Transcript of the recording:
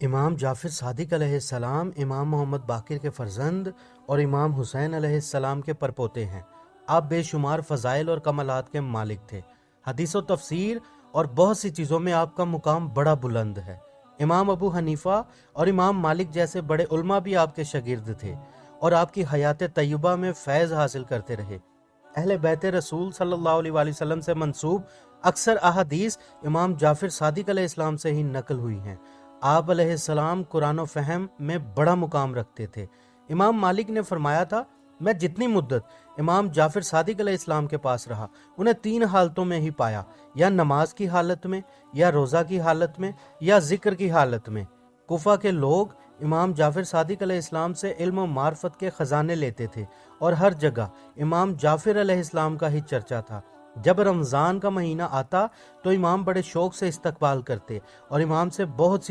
امام جعفر صادق علیہ السلام امام محمد باقر کے فرزند اور امام حسین علیہ السلام کے پرپوتے ہیں۔ آپ بے شمار فضائل اور کمالات کے مالک تھے۔ حدیث و تفسیر اور بہت سی چیزوں میں آپ کا مقام بڑا بلند ہے۔ امام ابو حنیفہ اور امام مالک جیسے بڑے علماء بھی آپ کے شاگرد تھے اور آپ کی حیات طیبہ میں فیض حاصل کرتے رہے۔ اہل بیت رسول صلی اللہ علیہ وآلہ وسلم سے منسوب اکثر احادیث امام جعفر صادق علیہ السلام سے ہی نقل ہوئی ہیں۔ آپ علیہ السلام قرآن و فہم میں بڑا مقام رکھتے تھے۔ امام مالک نے فرمایا تھا، میں جتنی مدت امام جعفر صادق علیہ السلام کے پاس رہا انہیں 3 حالتوں میں ہی پایا، یا نماز کی حالت میں، یا روزہ کی حالت میں، یا ذکر کی حالت میں۔ کوفہ کے لوگ امام جعفر صادق علیہ السلام سے علم و معرفت کے خزانے لیتے تھے اور ہر جگہ امام جعفر علیہ السلام کا ہی چرچا تھا۔ جب رمضان کا مہینہ آتا تو امام بڑے شوق سے استقبال کرتے اور امام سے بہت سی